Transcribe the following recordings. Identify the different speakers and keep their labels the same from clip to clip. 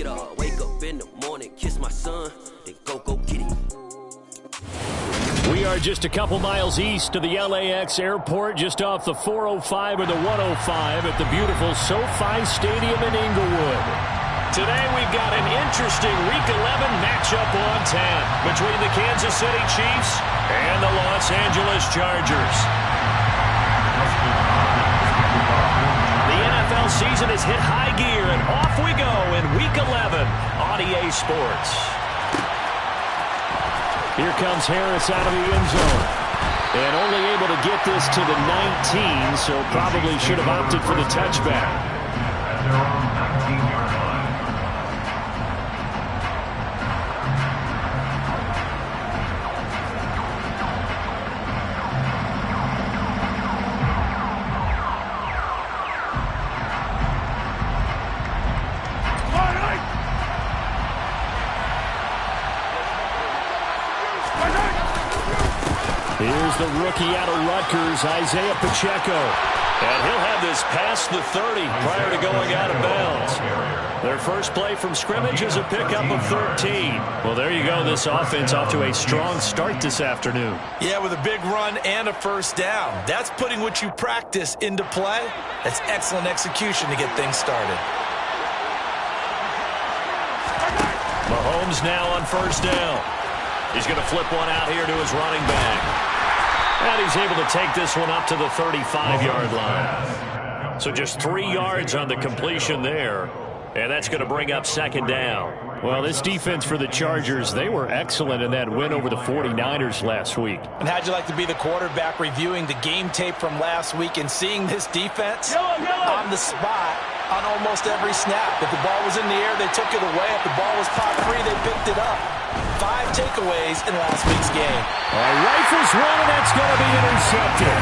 Speaker 1: get up, wake up in the morning, kiss my son, then go get it.
Speaker 2: We are just a couple miles east of the LAX airport, just off the 405 or the 105 at the beautiful SoFi Stadium in Inglewood. Today we've got an interesting Week 11 matchup on 10 between the Kansas City Chiefs and the Los Angeles Chargers. The NFL season has hit high gear, and off we go in Week 11 on EA Sports. Here comes Harris out of the end zone. And only able to get this to the 19, so probably should have opted for the touchback. Here's the rookie out of Rutgers, Isaiah Pacheco. And he'll have this past the 30 prior to going out of bounds. Their first play from scrimmage is a pickup of 13. Well, there you go. This offense off to a strong start this afternoon.
Speaker 3: Yeah, with a big run and a first down. That's putting what you practice into play. That's excellent execution to get things started.
Speaker 2: Mahomes now on first down. He's going to flip one out here to his running back. And he's able to take this one up to the 35-yard line. So just 3 yards on the completion there. And that's going to bring up second down. Well, this defense for the Chargers, they were excellent in that win over the 49ers last week.
Speaker 3: And how'd you like to be the quarterback reviewing the game tape from last week and seeing this defense on the spot on almost every snap? If the ball was in the air, they took it away. If the ball was pop free, they picked it up. 5 takeaways in last week's game.
Speaker 2: Rifles one, and that's going to be intercepted.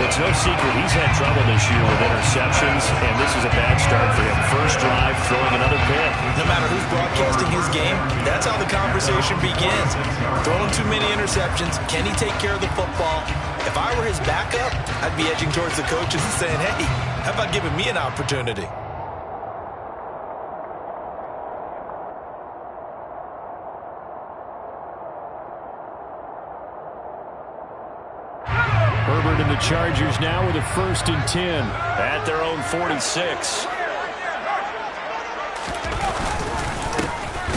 Speaker 2: It's no secret he's had trouble this year with interceptions, and this is a bad start for him. First drive, throwing another pick.
Speaker 3: No matter who's broadcasting his game, that's how the conversation begins. Throwing too many interceptions, can he take care of the football? If I were his backup, I'd be edging towards the coaches and saying, hey, how about giving me an opportunity?
Speaker 2: Herbert and the Chargers now with a 1st and 10 at their own 46.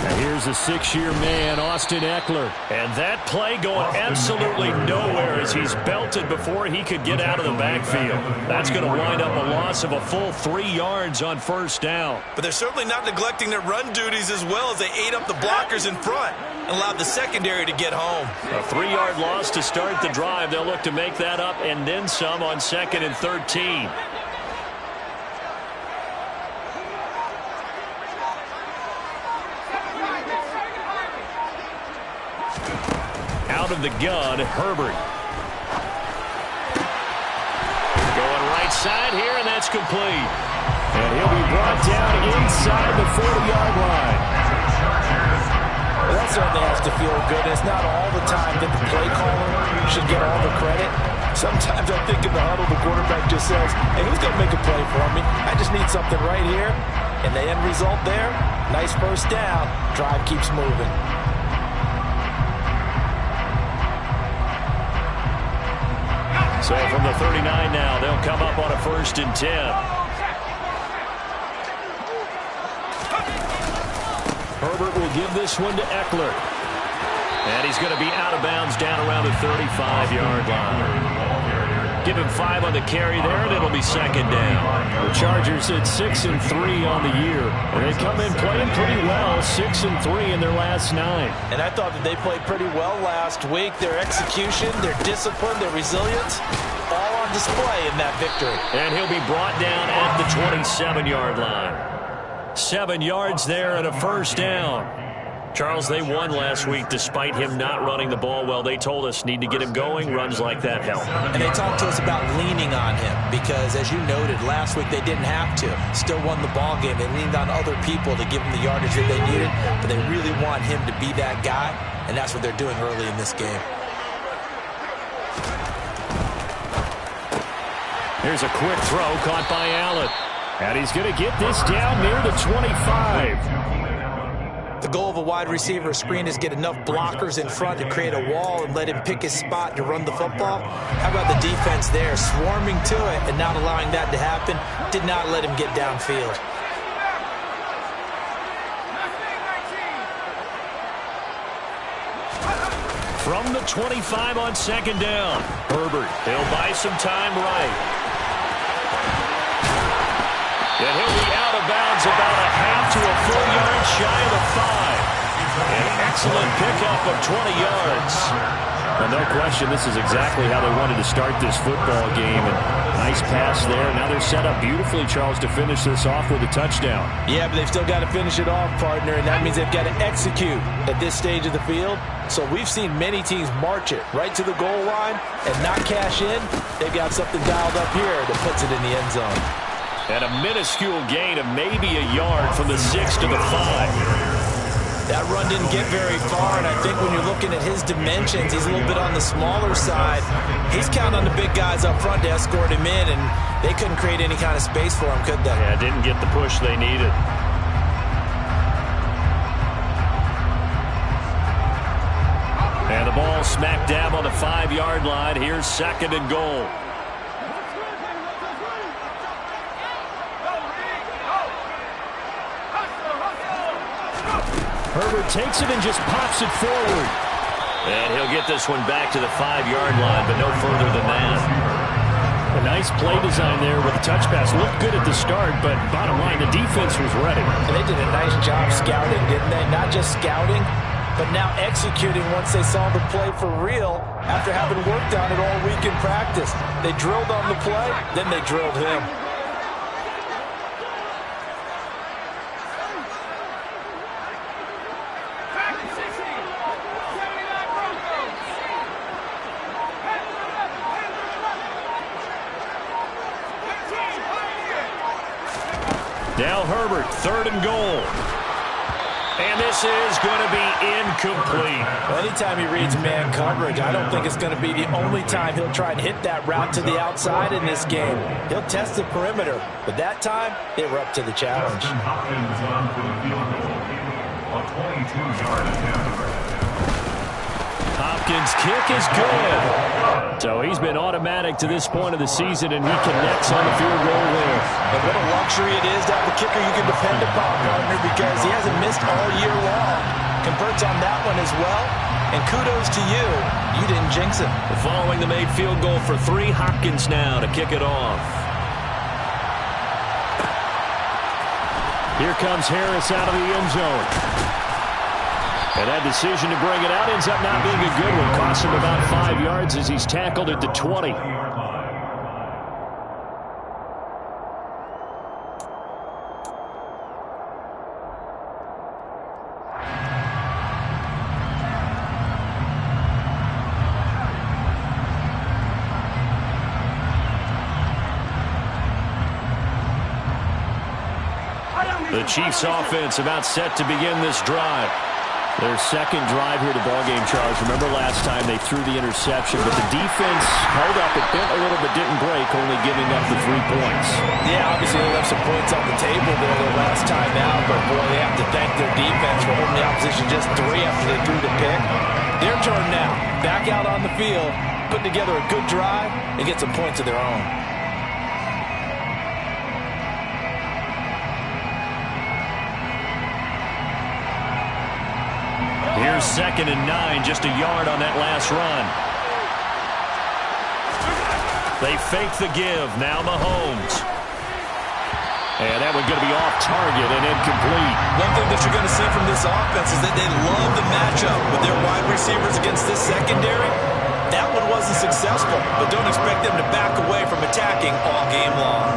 Speaker 2: And here's a 6-year man, Austin Eckler. And that play going absolutely nowhere as he's belted before he could get out of the backfield. That's going to wind up a loss of a full 3 yards on first down.
Speaker 3: But they're certainly not neglecting their run duties as well as they ate up the blockers in front and allowed the secondary to get home.
Speaker 2: A 3-yard loss to start the drive. They'll look to make that up and then some on 2nd and 13. Out of the gun, Herbert. Going right side here, and that's complete. And he'll be brought down inside the 40-yard line.
Speaker 3: Well, that certainly has to feel good. It's not all the time that the play caller should get all the credit. Sometimes I think in the huddle, the quarterback just says, hey, who's going to make a play for me? I just need something right here. And the end result there, nice first down. Drive keeps moving.
Speaker 2: So from the 39 now, they'll come up on a 1st and 10. Herbert will give this one to Eckler. And he's going to be out of bounds down around the 35-yard line. Give him 5 on the carry there, and it'll be second down. The Chargers at 6-3 on the year. And they come in playing pretty well, 6-3 in their last 9.
Speaker 3: And I thought that they played pretty well last week. Their execution, their discipline, their resilience, all on display in that victory.
Speaker 2: And he'll be brought down at the 27-yard line. 7 yards there and a first down. Charles, they won last week despite him not running the ball well. They told us need to get him going. Runs like that help.
Speaker 3: And they talked to us about leaning on him because, as you noted, last week they didn't have to. Still won the ball game. They leaned on other people to give them the yardage that they needed, but they really want him to be that guy, and that's what they're doing early in this game.
Speaker 2: Here's a quick throw caught by Allen. And he's going to get this down near the 25.
Speaker 3: The goal of a wide receiver screen is get enough blockers in front to create a wall and let him pick his spot to run the football. How about the defense there, swarming to it and not allowing that to happen? Did not let him get downfield.
Speaker 2: From the 25 on second down. Herbert, he'll buy some time right. And he'll be out of bounds about a half to a full yard shy of the 5. An excellent pickup of 20 yards. Well, no question, this is exactly how they wanted to start this football game. And nice pass there. Now they're set up beautifully, Charles, to finish this off with a touchdown.
Speaker 3: Yeah, but they've still got to finish it off, partner, and that means they've got to execute at this stage of the field. So we've seen many teams march it right to the goal line and not cash in. They've got something dialed up here that puts it in the end zone.
Speaker 2: And a minuscule gain of maybe a yard from the 6 to the 5.
Speaker 3: That run didn't get very far, and I think when you're looking at his dimensions, he's a little bit on the smaller side. He's counting on the big guys up front to escort him in, and they couldn't create any kind of space for him, could they?
Speaker 2: Yeah, didn't get the push they needed. And the ball smack dab on the 5-yard line. Here's second and goal. Herbert takes it and just pops it forward. And he'll get this one back to the 5-yard line, but no further than that. A nice play design there with the touch pass. Looked good at the start, but bottom line, the defense was ready.
Speaker 3: And they did a nice job scouting, didn't they? Not just scouting, but now executing once they saw the play for real after having worked on it all week in practice. They drilled on the play, then they drilled him.
Speaker 2: Now Herbert, third and goal. And this is going to be incomplete.
Speaker 3: Well, anytime he reads man coverage, I don't think it's going to be the only time he'll try and hit that route to the outside in this game. He'll test the perimeter, but that time, they were up to the challenge.
Speaker 2: Hopkins' kick is good. So he's been automatic to this point of the season, and he connects on the field goal there.
Speaker 3: And what a luxury it is to have a kicker you can depend upon, partner, because he hasn't missed all year long. Converts on that one as well, and kudos to you. You didn't jinx it.
Speaker 2: Following the made field goal for 3, Hopkins now to kick it off. Here comes Harris out of the end zone. And that decision to bring it out ends up not being a good one. Costs him about 5 yards as he's tackled at the 20. The Chiefs offense about set to begin this drive. Their second drive here to ballgame, Charles. Remember last time they threw the interception, but the defense held up. It bent a little but didn't break, only giving up the 3 points.
Speaker 3: Yeah, obviously they left some points on the table there their last time out, but boy, they have to thank their defense for holding the opposition just 3 after they threw the pick. Their turn now. Back out on the field, put together a good drive, and get some points of their own.
Speaker 2: Here's second and 9, just a yard on that last run. They fake the give, now Mahomes. And that one's going to be off target and incomplete.
Speaker 3: One thing that you're going to see from this offense is that they love the matchup with their wide receivers against this secondary. That one wasn't successful, but don't expect them to back away from attacking all game long.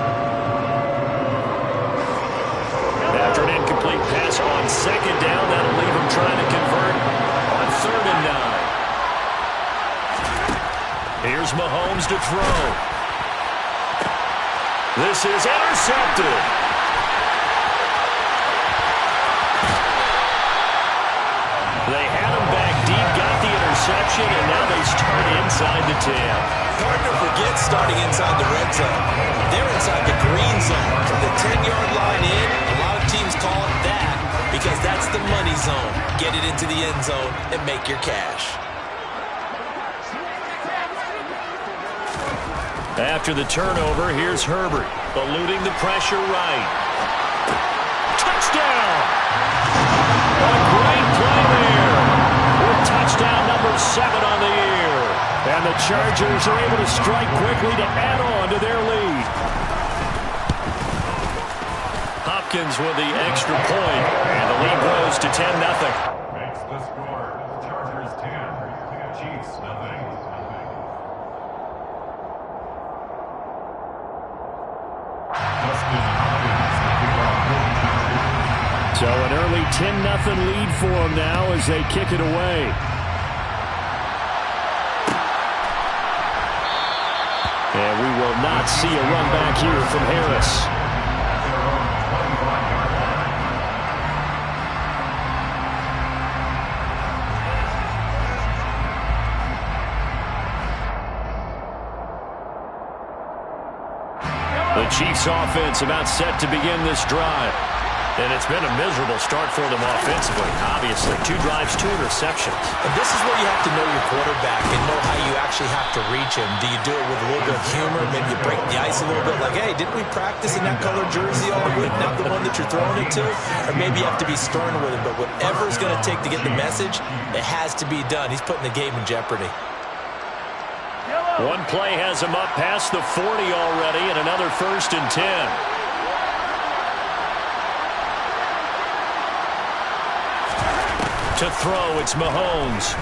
Speaker 2: After an incomplete pass on second down, that'll leave him trying to convert on third and 9. Here's Mahomes to throw. This is intercepted. They had him back deep, got the interception, and now they start inside the 10.
Speaker 3: Hard to forget starting inside the red zone. They're inside the green zone. From the 10-yard line in, a lot of teams call it that because that's the money zone. Get it into the end zone and make your cash.
Speaker 2: After the turnover, here's Herbert, eluding the pressure right. Touchdown! A great play there. With touchdown number 7 on the year. And the Chargers are able to strike quickly to add on to their lead. Hopkins with the extra point, and the lead grows to 10-0.
Speaker 4: Makes the score. Chargers 10, Chiefs nothing.
Speaker 2: So an early 10-0 lead for them now as they kick it away. And we will not see a run back here from Harris. The Chiefs offense about set to begin this drive. And it's been a miserable start for them offensively. Obviously, 2 drives, 2 interceptions.
Speaker 3: And this is where you have to know your quarterback and know how you actually have to reach him. Do you do it with a little bit of humor? Maybe you break the ice a little bit like, hey, didn't we practice in that color jersey all week, not the one that you're throwing it to? Or maybe you have to be stern with it. But whatever it's going to take to get the message, it has to be done. He's putting the game in jeopardy.
Speaker 2: One play has him up past the 40 already, and another 1st and 10. To throw, it's Mahomes.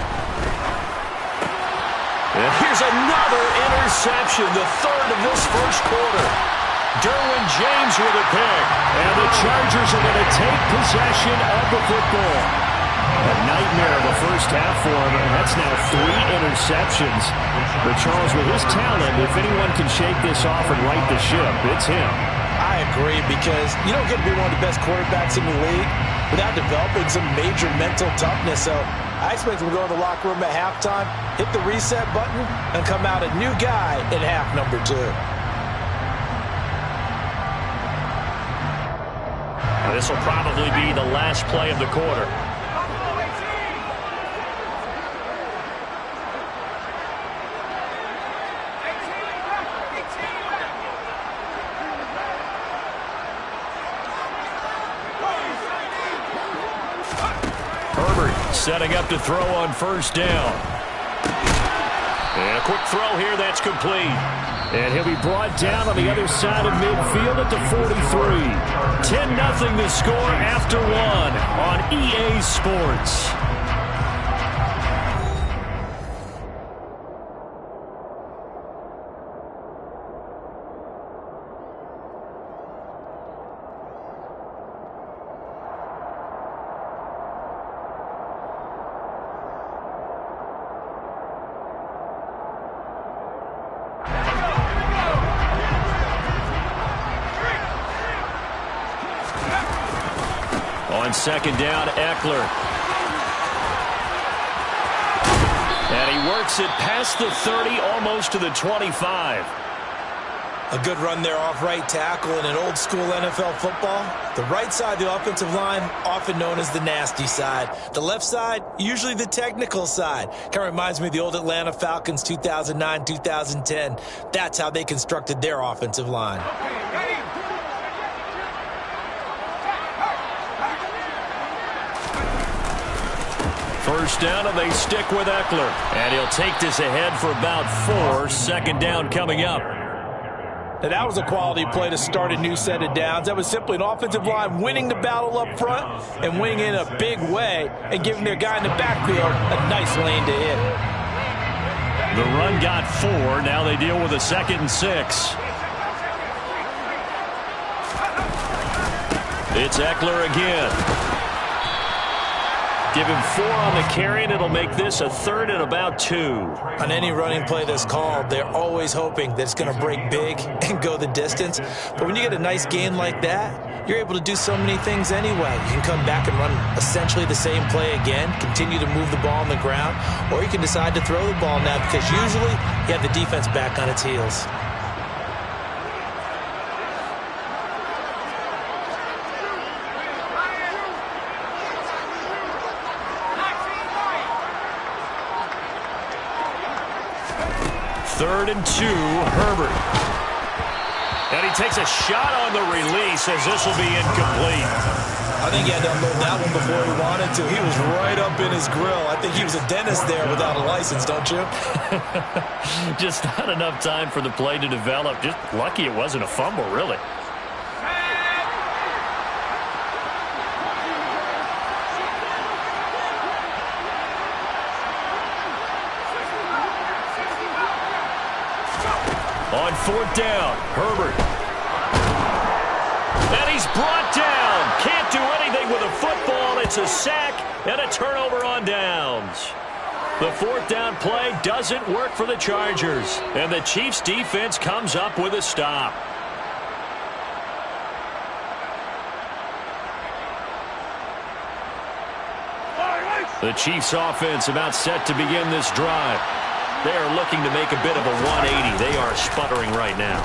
Speaker 2: And here's another interception, the 3rd of this first quarter. Derwin James with a pick. And the Chargers are going to take possession of the football. A nightmare of the first half for him, and that's now 3 interceptions. But Charles, with his talent, if anyone can shake this off and right the ship, it's him.
Speaker 3: I agree, because you don't get to be one of the best quarterbacks in the league without developing some major mental toughness. So I expect him to go in the locker room at halftime, hit the reset button, and come out a new guy in half number 2.
Speaker 2: This will probably be the last play of the quarter. Setting up to throw on 1st down. And a quick throw here that's complete. And he'll be brought down on the other side of midfield at the 43. 10-0 the score after 1 on EA Sports. On 2nd down, Eckler. And he works it past the 30, almost to the 25.
Speaker 3: A good run there off right tackle in an old school NFL football. The right side of the offensive line, often known as the nasty side. The left side, usually the technical side. Kind of reminds me of the old Atlanta Falcons 2009-2010. That's how they constructed their offensive line.
Speaker 2: First down, and they stick with Eckler. And he'll take this ahead for about 4. 2nd down coming up.
Speaker 3: Now that was a quality play to start a new set of downs. That was simply an offensive line winning the battle up front and winning in a big way and giving their guy in the backfield a nice lane to hit.
Speaker 2: The run got 4. Now they deal with a 2nd and 6. It's Eckler again. Give him 4 on the carry, and it'll make this a 3rd and about 2.
Speaker 3: On any running play that's called, they're always hoping that it's going to break big and go the distance. But when you get a nice gain like that, you're able to do so many things anyway. You can come back and run essentially the same play again, continue to move the ball on the ground, or you can decide to throw the ball now because usually you have the defense back on its heels.
Speaker 2: Third and 2, Herbert. And he takes a shot on the release as this will be incomplete.
Speaker 3: I think he had to unload that one before he wanted to. He was right up in his grill. I think he was a dentist there without a license, don't you?
Speaker 2: Just not enough time for the play to develop. Just lucky it wasn't a fumble, really. On fourth down, Herbert. And he's brought down. Can't do anything with a football. It's a sack and a turnover on downs. The fourth down play doesn't work for the Chargers. And the Chiefs defense comes up with a stop. The Chiefs offense about set to begin this drive. They are looking to make a bit of a 180. They are sputtering right now.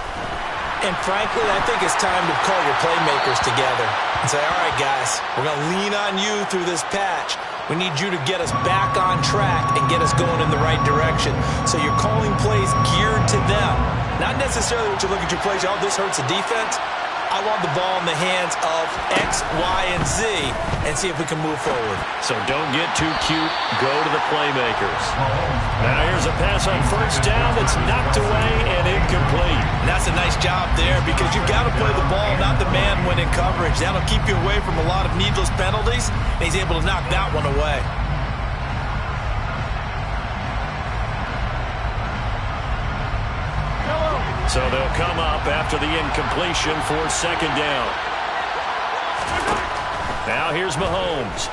Speaker 3: And frankly, I think it's time to call your playmakers together and say, all right, guys, we're going to lean on you through this patch. We need you to get us back on track and get us going in the right direction. So you're calling plays geared to them. Not necessarily what you look at your plays, oh, this hurts the defense. I want the ball in the hands of X, Y, and Z and see if we can move forward.
Speaker 2: So don't get too cute. Go to the playmakers. Now here's a pass on first down that's knocked away and incomplete.
Speaker 3: And that's a nice job there because you've got to play the ball, not the man when in coverage. That'll keep you away from a lot of needless penalties, and he's able to knock that one away.
Speaker 2: So they'll come up after the incompletion for second down. Now here's Mahomes.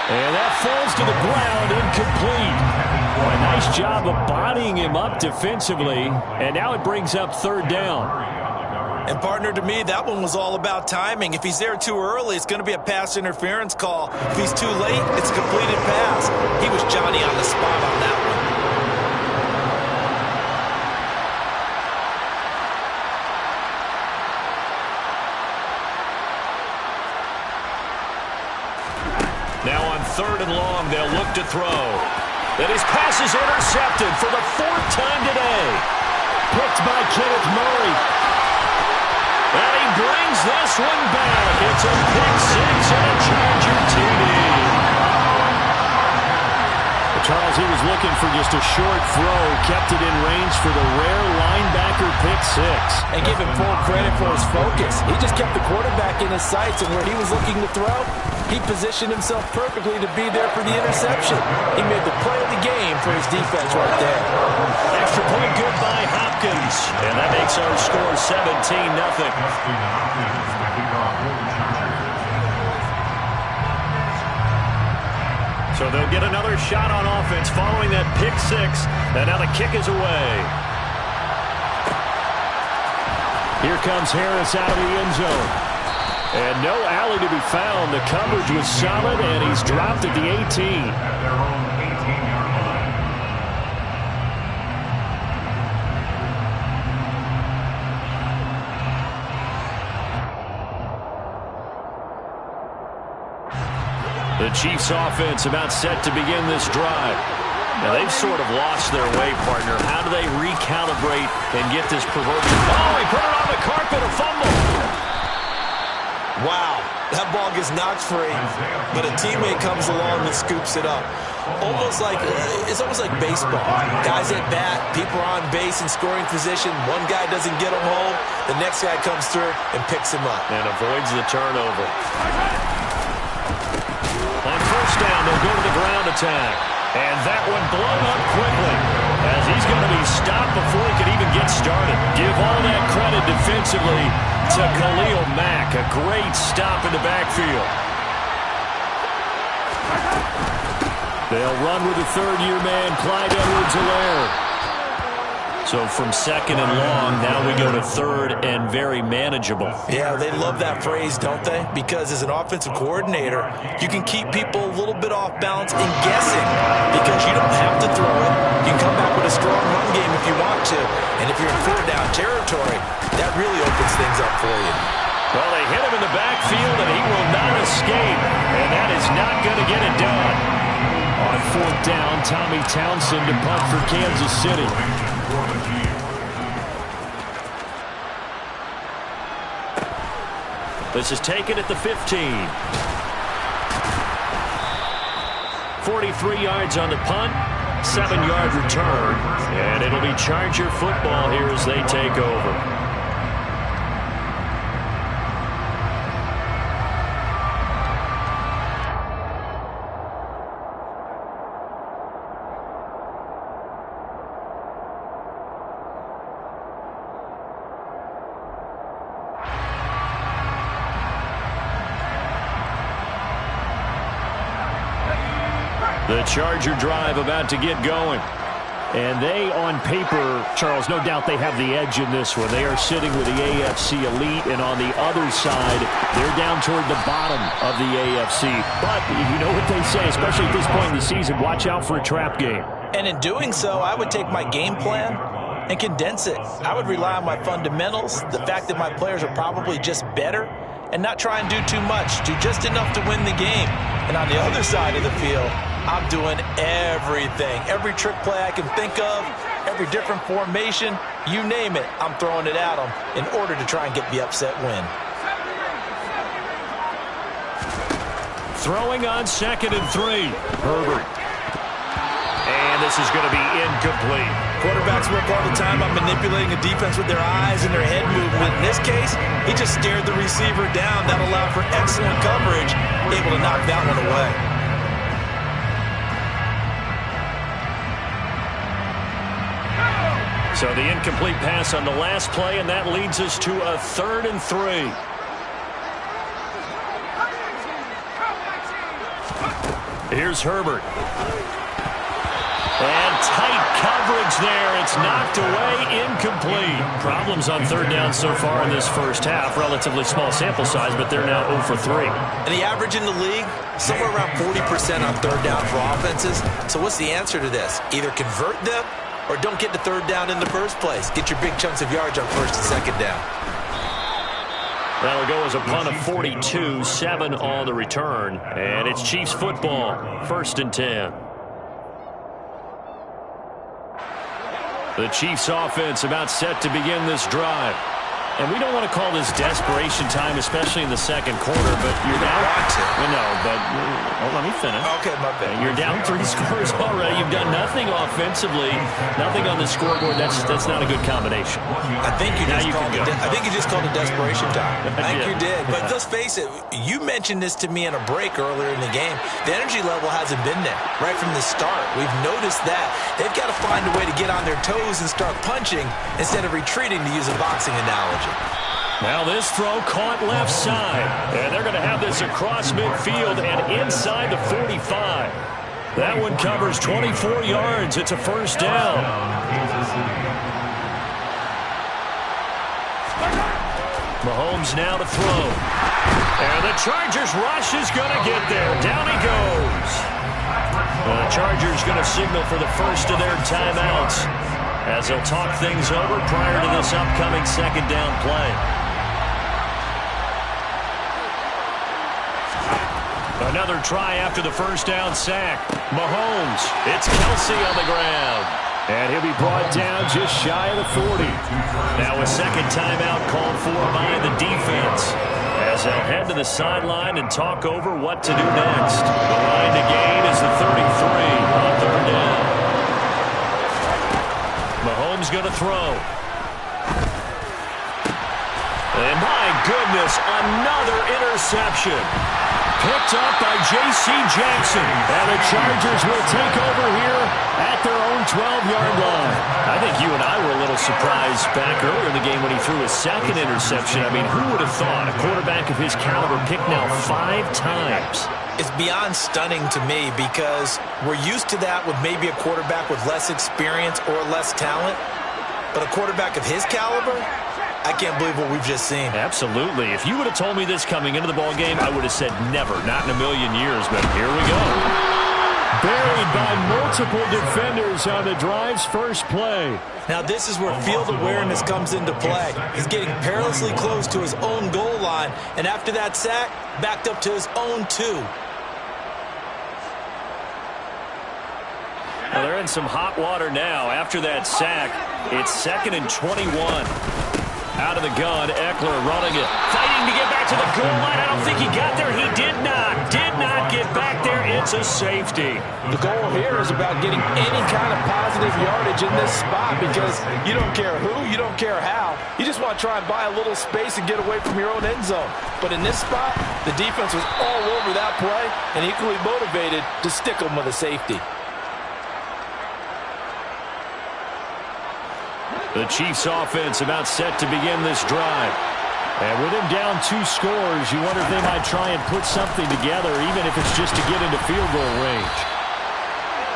Speaker 2: And that falls to the ground, incomplete. A nice job of bodying him up defensively, and now it brings up third down.
Speaker 3: And partner, to me, that one was all about timing. If he's there too early, it's going to be a pass interference call. If he's too late, it's a completed pass. He was Johnny on the spot on that one.
Speaker 2: Now on third and long, they'll look to throw. And his pass is intercepted for the fourth time today. Picked by Kenneth Murray. And he brings this one back. It's a pick six and a Charger TD. Charles, he was looking for just a short throw, kept it in range for the rare linebacker pick six.
Speaker 3: And give him full credit for his focus. He just kept the quarterback in his sights, and where he was looking to throw, he positioned himself perfectly to be there for the interception. He made the play of the game for his defense right there.
Speaker 2: Extra point good by Hopkins. And that makes our score 17-0. So they'll get another shot on offense following that pick six. And now the kick is away. Here comes Harris out of the end zone. And no alley to be found. The coverage was solid, and he's dropped at the 18.
Speaker 4: At their own 18-yard line.
Speaker 2: The Chiefs offense about set to begin this drive. Now they've sort of lost their way, partner. How do they recalibrate and get this proverbial? Oh, he put it on the carpet, a fumble.
Speaker 3: Wow, that ball gets knocked free, but a teammate comes along and scoops it up. It's almost like baseball. Guys at bat, people are on base in scoring position. One guy doesn't get him home. The next guy comes through and picks him up.
Speaker 2: And avoids the turnover. On first down, they'll go to the ground attack. And that one blown up quickly as he's going to be stopped before he could even get started. Give all that credit defensively to Khalil Mack. A great stop in the backfield. They'll run with the third-year man, Clyde Edwards-Helaire. So from second and long, now we go to third and very manageable.
Speaker 3: Yeah, they love that phrase, don't they? Because as an offensive coordinator, you can keep people a little bit off balance and guessing because you don't have to throw it. You can come back with a strong run game if you want to. And if you're in four down territory, that really opens things up for you.
Speaker 2: Well, they hit him in the backfield, and he will not escape. And that is not going to get it done. On fourth down, Tommy Townsend to punt for Kansas City. This is taken at the 15. 43 yards on the punt, 7-yard return, and it'll be Charger football here as they take over. The Charger drive about to get going. And they, on paper, Charles, no doubt they have the edge in this one. They are sitting with the AFC elite, and on the other side, they're down toward the bottom of the AFC. But you know what they say, especially at this point in the season, watch out for a trap game.
Speaker 3: And in doing so, I would take my game plan and condense it. I would rely on my fundamentals, the fact that my players are probably just better, and not try and do too much, do just enough to win the game. And on the other side of the field, I'm doing everything. Every trick play I can think of, every different formation, you name it, I'm throwing it at them in order to try and get the upset win.
Speaker 2: Throwing on 2nd and 3. Herbert. And this is going to be incomplete.
Speaker 3: Quarterbacks work all the time on manipulating a defense with their eyes and their head movement. In this case, he just stared the receiver down. That allowed for excellent coverage, able to knock that one away.
Speaker 2: So the incomplete pass on the last play, and that leads us to a 3rd and 3. Here's Herbert. And tight coverage there. It's knocked away, incomplete. Problems on 3rd down so far in this first half. Relatively small sample size, but they're now 0 for 3.
Speaker 3: And the average in the league, somewhere around 40% on 3rd down for offenses. So what's the answer to this? Either convert them or don't get to 3rd down in the first place. Get your big chunks of yards on 1st and 2nd down.
Speaker 2: That'll go as a punt of 42, 7 on the return. And it's Chiefs football, 1st and 10. The Chiefs offense about set to begin this drive. And we don't want to call this desperation time, especially in the second quarter, but you're down. No, but let me finish.
Speaker 3: Okay, my bad.
Speaker 2: You're down 3 scores already. You've done nothing offensively, nothing on the scoreboard. That's not a good combination.
Speaker 3: I think you just called it desperation time. I think you did. But let's face it, you mentioned this to me in a break earlier in the game. The energy level hasn't been there right from the start. We've noticed that. They've got to find a way to get on their toes and start punching instead of retreating, to use a boxing analogy.
Speaker 2: Now this throw caught left side. And they're going to have this across midfield and inside the 45. That one covers 24 yards. It's a 1st down. Mahomes now to throw. And the Chargers rush is going to get there. Down he goes. The Chargers going to signal for the first of their timeouts as they'll talk things over prior to this upcoming 2nd down play. Another try after the 1st down sack. Mahomes, it's Kelsey on the ground. And he'll be brought down just shy of the 40. Now a 2nd timeout called for by the defense, as they'll head to the sideline and talk over what to do next. The line to gain is the 33 on 3rd down. Mahomes going to throw. And my goodness, another interception. Picked up by J.C. Jackson. And the Chargers will take over here at their own 12-yard line. I think you and I were a little surprised back earlier in the game when he threw his 2nd interception. I mean, who would have thought a quarterback of his caliber picked now 5 times?
Speaker 3: It's beyond stunning to me because we're used to that with maybe a quarterback with less experience or less talent. But a quarterback of his caliber, I can't believe what we've just seen.
Speaker 2: Absolutely. If you would have told me this coming into the ball game, I would have said never, not in a million years, but here we go. Buried by multiple defenders on the drive's first play.
Speaker 3: Now this is where field awareness comes into play. He's getting perilously close to his own goal line, and after that sack, backed up to his own 2.
Speaker 2: Well, they're in some hot water now. After that sack, it's 2nd and 21. Out of the gun, Eckler running it. Fighting to get back to the goal line. I don't think he got there. He did not get back there. It's a safety.
Speaker 3: The goal here is about getting any kind of positive yardage in this spot because you don't care who, you don't care how. You just want to try and buy a little space and get away from your own end zone. But in this spot, the defense was all over that play and equally motivated to stick them with a safety.
Speaker 2: The Chiefs offense about set to begin this drive. And with him down 2 scores, you wonder if they might try and put something together, even if it's just to get into field goal range.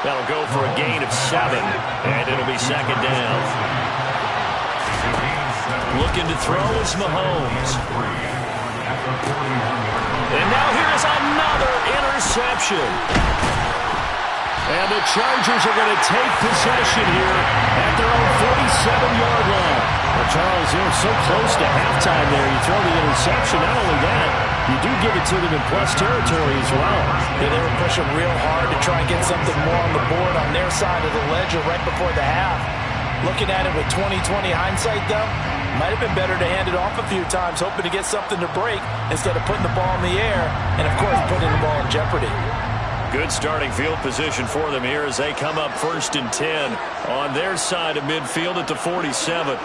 Speaker 2: That'll go for a gain of 7, and it'll be 2nd down. Looking to throw is Mahomes. And now here is another interception. And the Chargers are going to take possession here at their own 47-yard line. Well, Charles, you're so close to halftime there. You throw the interception. Not only that, you do give it to them in plus territory as well.
Speaker 3: Yeah, they were pushing real hard to try and get something more on the board on their side of the ledger right before the half. Looking at it with 20/20 hindsight, though, might have been better to hand it off a few times, hoping to get something to break instead of putting the ball in the air and, of course, putting the ball in jeopardy.
Speaker 2: Good starting field position for them here as they come up 1st and 10 on their side of midfield at the 47.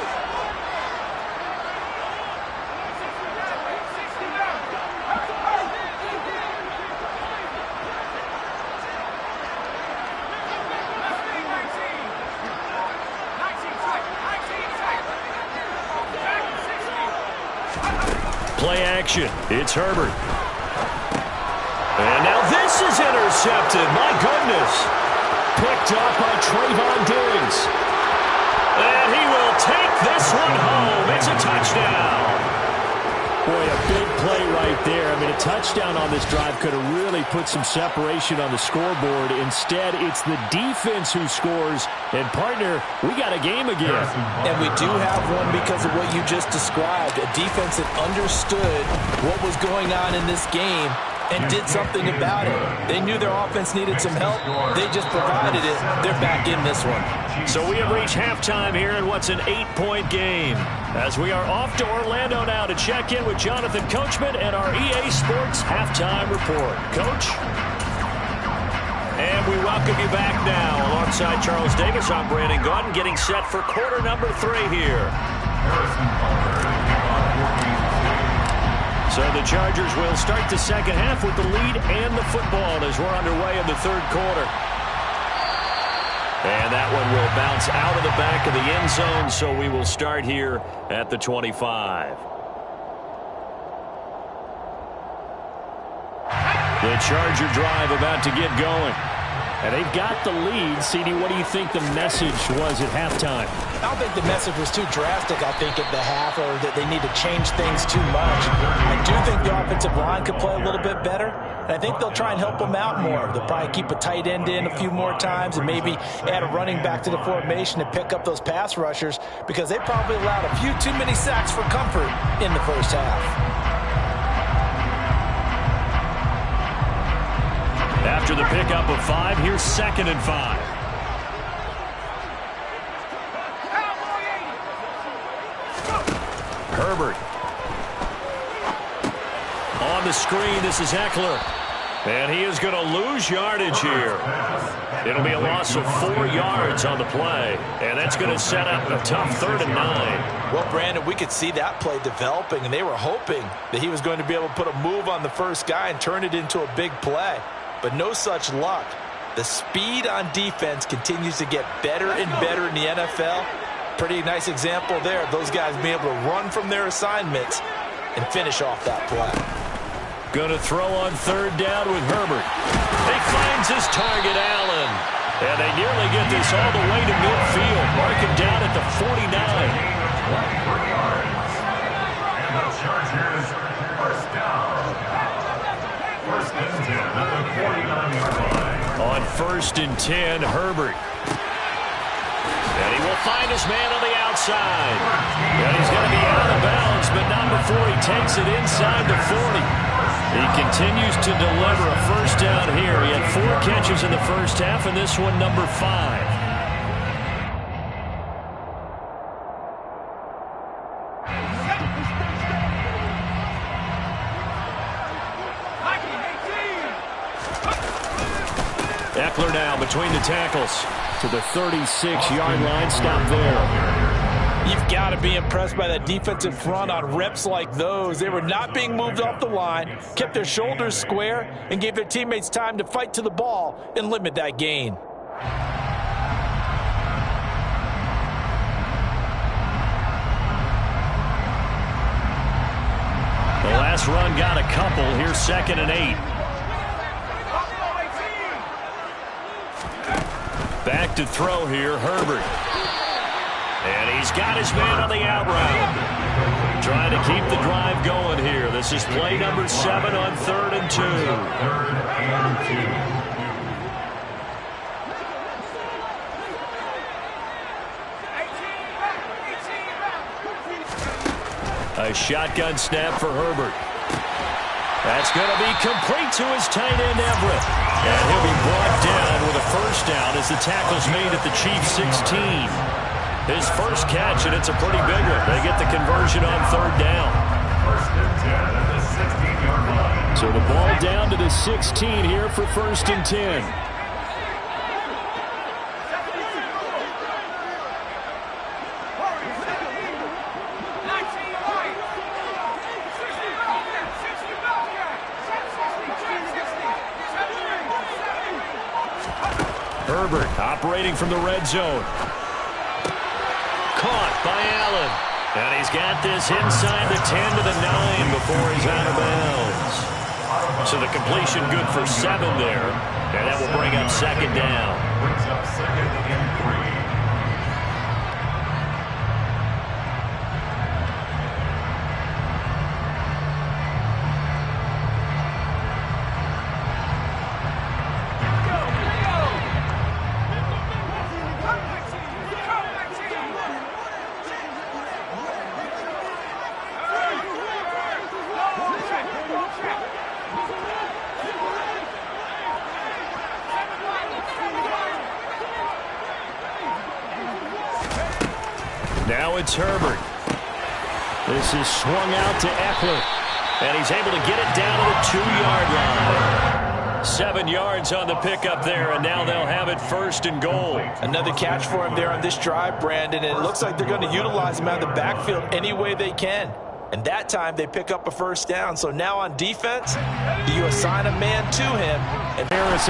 Speaker 2: Play action. It's Herbert. And now this is intercepted. My goodness. Picked up by Trayvon Diggs. And he will take this one home. It's a touchdown. Boy, a big play right there. I mean, a touchdown on this drive could have really put some separation on the scoreboard. Instead, it's the defense who scores. And, partner, we got a game again.
Speaker 3: And we do have one because of what you just described. A defense that understood what was going on in this game and did something about it. They knew their offense needed some help. They just provided it. They're back in this one.
Speaker 2: So we have reached halftime here in what's an 8-point game. As we are off to Orlando now to check in with Jonathan Coachman and our EA Sports Halftime Report. Coach? And we welcome you back now. Alongside Charles Davis, I'm Brandon Gaudin, getting set for quarter number 3 here. So the Chargers will start the second half with the lead and the football as we're underway in the 3rd quarter. And that one will bounce out of the back of the end zone, so we will start here at the 25. The Charger drive about to get going. And they've got the lead. CD, what do you think the message was at halftime?
Speaker 3: I don't think the message was too drastic, I think, at the half, or that they need to change things too much. I do think the offensive line could play a little bit better, and I think they'll try and help them out more. They'll probably keep a tight end in a few more times and maybe add a running back to the formation to pick up those pass rushers because they probably allowed a few too many sacks for comfort in the first half.
Speaker 2: After the pickup of 5, here's 2nd and 5. Herbert. On the screen, this is Eckler. And he is going to lose yardage here. It'll be a loss of 4 yards on the play. And that's going to set up a tough 3rd and 9.
Speaker 3: Well, Brandon, we could see that play developing, and they were hoping that he was going to be able to put a move on the first guy and turn it into a big play. But no such luck. The speed on defense continues to get better and better in the NFL. Pretty nice example there of those guys being able to run from their assignments and finish off that play.
Speaker 2: Going to throw on 3rd down with Herbert. He finds his target, Allen. And they nearly get this all the way to midfield. Mark him down at the 49.
Speaker 4: 23 yards. And the Chargers first down. First and 10 at the 49-yard line.
Speaker 2: On first and 10, Herbert. And he will find his man on the outside. And he's going to be out of bounds, but not before he takes it inside the 40. He continues to deliver a first down here. He had 4 catches in the first half, and this one number 5. Eckler now between the tackles to the 36-yard line. Stop there.
Speaker 3: You've got to be impressed by that defensive front on reps like those. They were not being moved off the line, kept their shoulders square, and gave their teammates time to fight to the ball and limit that gain.
Speaker 2: The last run got a couple. Here's 2nd and 8. Back to throw here, Herbert. And he's got his man on the out route. Trying to keep the drive going here. This is play number 7 on 3rd and 2.
Speaker 4: 3rd and 2.
Speaker 2: A shotgun snap for Herbert. That's going to be complete to his tight end, Everett. And he'll be brought down with a first down as the tackle's made at the Chiefs' 16. His first catch, and it's a pretty big one. They get the conversion on 3rd down.
Speaker 4: First and 10 at the 16-yard line.
Speaker 2: So the ball down to the 16 here for 1st and 10. Herbert operating from the red zone. Caught by Allen. And he's got this inside the 10 to the 9 before he's out of bounds. So the completion good for 7 there. And that will bring up 2nd down.
Speaker 4: Brings up 2nd and 3.
Speaker 2: Now it's Herbert. This is swung out to Eckler. And he's able to get it down to the 2-yard line. 7 yards on the pickup there, and now they'll have it 1st and goal.
Speaker 3: Another catch for him there on this drive, Brandon, and it looks like they're going to utilize him out of the backfield any way they can. And that time they pick up a first down. So now on defense, you assign a man to him. And Harris